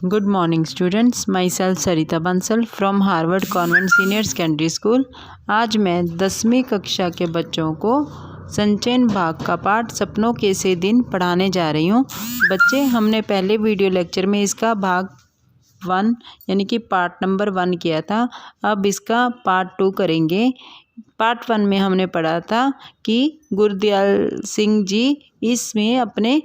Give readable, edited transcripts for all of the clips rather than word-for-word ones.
Good morning students, myself Sarita Bansal from Harvard convent senior secondary school. आज मैं 10वीं कक्षा के बच्चों को संचयन भाग का पाठ सपनों के से दिन पढ़ाने जा रही हूँ। बच्चे, हमने पहले वीडियो लेक्चर में इसका भाग 1 यानी कि पार्ट नंबर 1 किया था। अब इसका पार्ट 2 करेंगे। पार्ट 1 में हमने पढ़ा था कि गुरदयाल सिंह जी इसमें अपने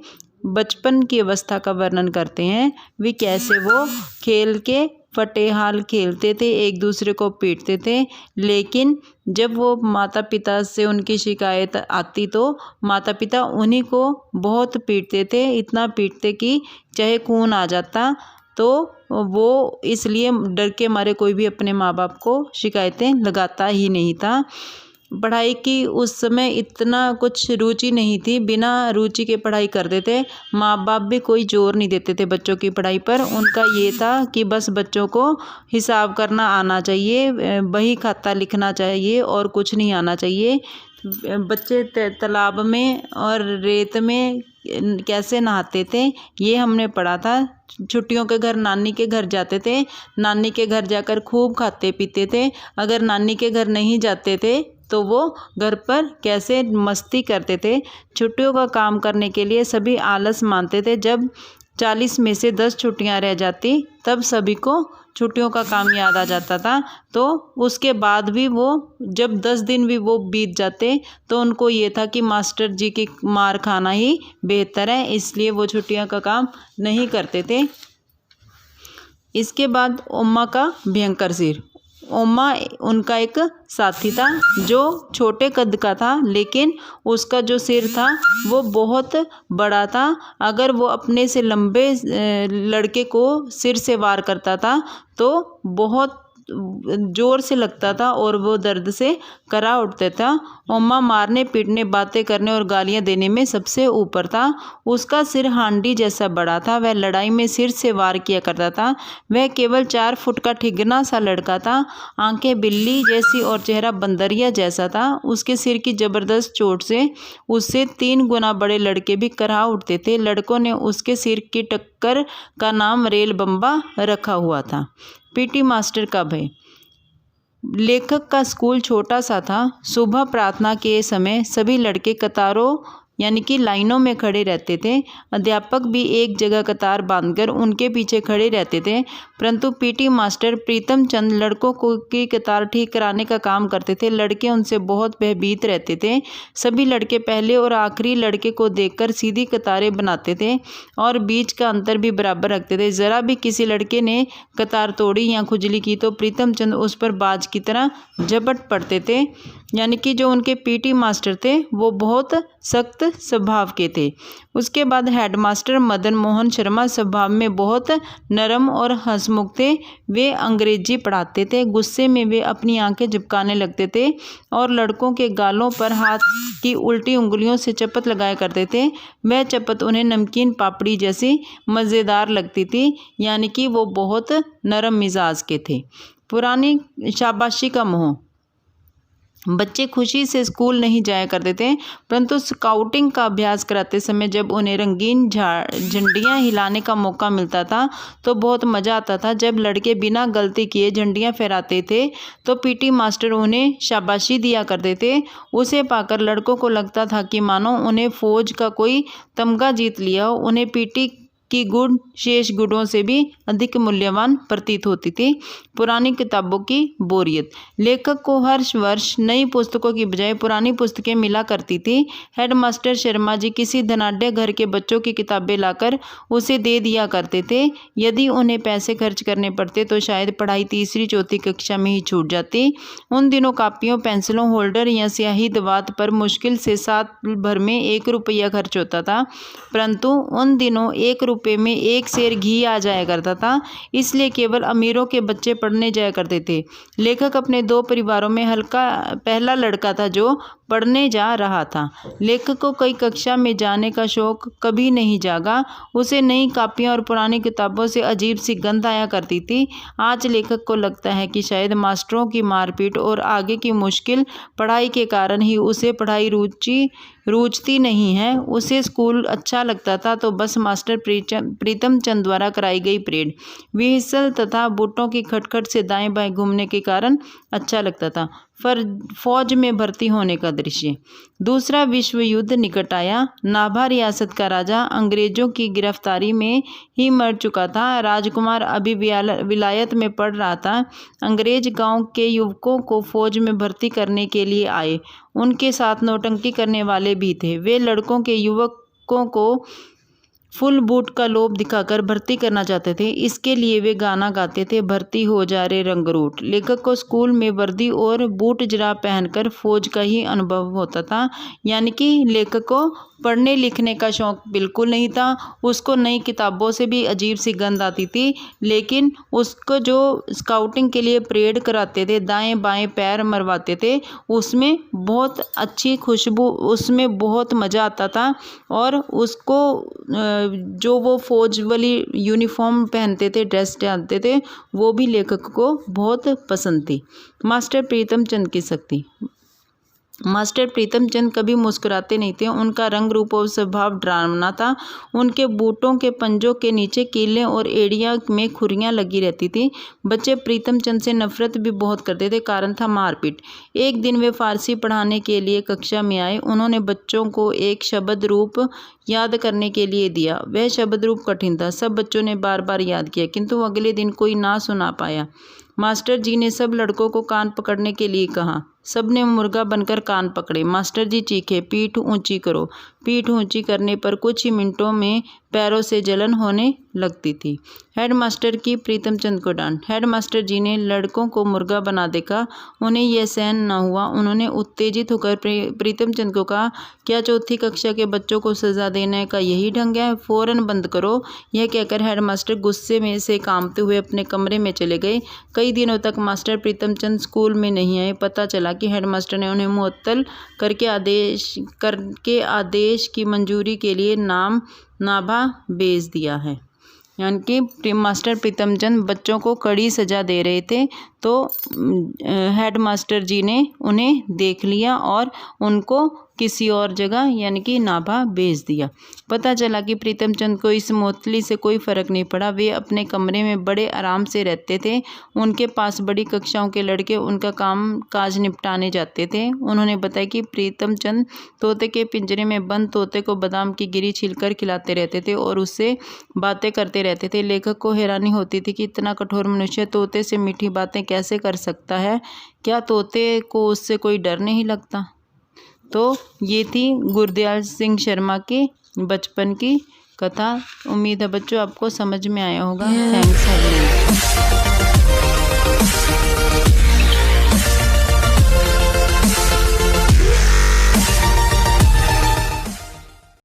बचपन की अवस्था का वर्णन करते हैं। वे कैसे वो खेल के फटेहाल खेलते थे, एक दूसरे को पीटते थे, लेकिन जब वो माता पिता से उनकी शिकायत आती तो माता पिता उन्हीं को बहुत पीटते थे, इतना पीटते कि चाहे खून आ जाता। तो वो इसलिए डर के मारे कोई भी अपने माँ बाप को शिकायतें लगाता ही नहीं था। पढ़ाई की उस समय इतना कुछ रुचि नहीं थी, बिना रुचि के पढ़ाई करते थे। माँ बाप भी कोई जोर नहीं देते थे बच्चों की पढ़ाई पर। उनका ये था कि बस बच्चों को हिसाब करना आना चाहिए, बही खाता लिखना चाहिए और कुछ नहीं आना चाहिए। बच्चे तालाब में और रेत में कैसे नहाते थे ये हमने पढ़ा था। छुट्टियों के घर नानी के घर जाते थे, नानी के घर जाकर खूब खाते पीते थे। अगर नानी के घर नहीं जाते थे तो वो घर पर कैसे मस्ती करते थे। छुट्टियों का काम करने के लिए सभी आलस मानते थे। जब 40 में से 10 छुट्टियां रह जाती तब सभी को छुट्टियों का काम याद आ जाता था। तो उसके बाद भी वो जब 10 दिन भी वो बीत जाते तो उनको ये था कि मास्टर जी की मार खाना ही बेहतर है, इसलिए वो छुट्टियों का काम नहीं करते थे। इसके बाद ओम्मा का भयंकर सिर। ओम्मा उनका एक साथी था जो छोटे कद का था, लेकिन उसका जो सिर था वो बहुत बड़ा था। अगर वो अपने से लंबे लड़के को सिर से वार करता था तो बहुत जोर से लगता था और वो दर्द से करा उठता था। ओम्मा मारने पीटने, बातें करने और गालियां देने में सबसे ऊपर था। उसका सिर हांडी जैसा बड़ा था। वह लड़ाई में सिर से वार किया करता था। वह केवल 4 फुट का ठिगना सा लड़का था। आंखें बिल्ली जैसी और चेहरा बंदरिया जैसा था। उसके सिर की जबरदस्त चोट से उससे 3 गुना बड़े लड़के भी करा उठते थे। लड़कों ने उसके सिर की टक्कर का नाम रेल बम्बा रखा हुआ था। पीटी मास्टर का भय। लेखक का स्कूल छोटा सा था। सुबह प्रार्थना के समय सभी लड़के कतारों यानी कि लाइनों में खड़े रहते थे। अध्यापक भी एक जगह कतार बांधकर उनके पीछे खड़े रहते थे, परंतु पीटी मास्टर प्रीतम चंद लड़कों को की कतार ठीक कराने का काम करते थे। लड़के उनसे बहुत भयभीत रहते थे। सभी लड़के पहले और आखिरी लड़के को देखकर सीधी कतारें बनाते थे और बीच का अंतर भी बराबर रखते थे। ज़रा भी किसी लड़के ने कतार तोड़ी या खुजली की तो प्रीतम चंद उस पर बाज की तरह झपट पड़ते थे। यानी कि जो उनके पीटी मास्टर थे वो बहुत सख्त स्वभाव के थे। उसके बाद हेडमास्टर मदन मोहन शर्मा स्वभाव में बहुत नरम और हंसमुख थे। वे अंग्रेजी पढ़ाते थे। गुस्से में वे अपनी आंखें झपकाने लगते थे और लड़कों के गालों पर हाथ की उल्टी उंगलियों से चपत लगाया करते थे। वह चपत उन्हें नमकीन पापड़ी जैसी मज़ेदार लगती थी, यानी कि वो बहुत नरम मिजाज के थे। पुरानी शाबाशी का मोह। बच्चे खुशी से स्कूल नहीं जाया करते थे, परंतु स्काउटिंग का अभ्यास कराते समय जब उन्हें रंगीन झंडियाँ हिलाने का मौका मिलता था तो बहुत मज़ा आता था। जब लड़के बिना गलती किए झंडियाँ फहराते थे तो पीटी मास्टर उन्हें शाबाशी दिया करते थे। उसे पाकर लड़कों को लगता था कि मानो उन्हें फौज का कोई तमगा जीत लिया हो। उन्हें पीटी की गुण शेष गुणों से भी अधिक मूल्यवान प्रतीत होती थी। पुरानी किताबों की बोरियत। लेखक को हर वर्ष नई पुस्तकों की बजाय पुरानी पुस्तकें मिला करती थी। हेडमास्टर शर्मा जी किसी धनाढ्य घर के बच्चों की किताबें लाकर उसे दे दिया करते थे। यदि उन्हें पैसे खर्च करने पड़ते तो शायद पढ़ाई 3री 4थी कक्षा में ही छूट जाती। उन दिनों कापियों, पेंसिलों, होल्डर या स्याही दवात पर मुश्किल से 7 भर में 1 रुपया खर्च होता था, परंतु उन दिनों 1 रुपये में 1 सेर घी आ जाया करता था, इसलिए केवल अमीरों के बच्चे पढ़ने जाया करते थे। लेखक अपने 2 परिवारों में पहला लड़का था जो पढ़ने जा रहा था। लेखक को कई कक्षा में जाने का शौक कभी नहीं जागा। उसे नई कापियों और पुरानी किताबों से अजीब सी गंध आया करती थी। आज लेखक को लगता है कि शायद मास्टरों की मारपीट और आगे की मुश्किल पढ़ाई के कारण ही उसे पढ़ाई रुचती नहीं है, उसे स्कूल अच्छा लगता था तो बस मास्टर प्रीतम चंद द्वारा कराई गई परेड, व्हीसल तथा बूटों की खटखट से दाएं बाएं घूमने के कारण अच्छा लगता था। फौज में भर्ती होने का दृश्य। दूसरा विश्व युद्ध निकट आया। नाभा रियासत का राजा अंग्रेजों की गिरफ्तारी में ही मर चुका था। राजकुमार अभी विलायत में पढ़ रहा था। अंग्रेज गांव के युवकों को फौज में भर्ती करने के लिए आए। उनके साथ नौटंकी करने वाले भी थे। वे लड़कों के युवकों को फुल बूट का लोभ दिखाकर भर्ती करना चाहते थे। इसके लिए वे गाना गाते थे, भर्ती हो जा रे रंगरूट। लेखक को स्कूल में वर्दी और बूट जरा पहनकर फौज का ही अनुभव होता था। यानी कि लेखक को पढ़ने लिखने का शौक बिल्कुल नहीं था। उसको नई किताबों से भी अजीब सी गंध आती थी, लेकिन उसको जो स्काउटिंग के लिए परेड कराते थे, दाएं बाएं पैर मरवाते थे, उसमें बहुत अच्छी खुशबू, उसमें बहुत मज़ा आता था। और उसको जो वो फौज वाली यूनिफॉर्म पहनते थे, ड्रेस डालते थे, वो भी लेखक को बहुत पसंद थी। मास्टर प्रीतम चंद की शक्ति। मास्टर प्रीतम चंद कभी मुस्कुराते नहीं थे। उनका रंग रूप और स्वभाव डरावना था। उनके बूटों के पंजों के नीचे कीलें और एड़ियां में खुरियां लगी रहती थी। बच्चे प्रीतम चंद से नफरत भी बहुत करते थे। कारण था मारपीट। एक दिन वे फारसी पढ़ाने के लिए कक्षा में आए। उन्होंने बच्चों को एक शब्द रूप याद करने के लिए दिया। वह शब्द रूप कठिन था। सब बच्चों ने बार बार याद किया, किंतु अगले दिन कोई ना सुना पाया। मास्टर जी ने सब लड़कों को कान पकड़ने के लिए कहा। सब ने मुर्गा बनकर कान पकड़े। मास्टर जी चीखे, पीठ ऊंची करो। पीठ ऊंची करने पर कुछ ही मिनटों में पैरों से जलन होने लगती थी। हेडमास्टर की प्रीतम चंद को डांट। हेडमास्टर जी ने लड़कों को मुर्गा बना देखा। उन्हें यह सहन न हुआ। उन्होंने उत्तेजित होकर प्रीतम चंद को कहा, क्या चौथी कक्षा के बच्चों को सजा देने का यही ढंग है? फौरन बंद करो। यह कहकर हेडमास्टर गुस्से में से कांपते हुए अपने कमरे में चले गए। कई दिनों तक मास्टर प्रीतम चंद स्कूल में नहीं आए। पता चला कि हेडमास्टर ने उन्हें मुअत्तल करके आदेश की मंजूरी के लिए नाभा भेज दिया है। यानी कि मास्टर प्रीतम चंद बच्चों को कड़ी सज़ा दे रहे थे, तो हेडमास्टर जी ने उन्हें देख लिया और उनको किसी और जगह यानी कि नाभा भेज दिया। पता चला कि प्रीतम चंद को इस मुअत्तली से कोई फ़र्क नहीं पड़ा। वे अपने कमरे में बड़े आराम से रहते थे। उनके पास बड़ी कक्षाओं के लड़के उनका काम काज निपटाने जाते थे। उन्होंने बताया कि प्रीतम चंद तोते के पिंजरे में बंद तोते को बादाम की गिरी छिलकर खिलाते रहते थे और उससे बातें करते रहते थे। लेखक को हैरानी होती थी कि इतना कठोर मनुष्य तोते से मीठी बातें कैसे कर सकता है? क्या तोते को उससे कोई डर नहीं लगता? तो ये थी गुरदयाल सिंह शर्मा के बचपन की कथा। उम्मीद है बच्चों आपको समझ में आया होगा। थैंक्स।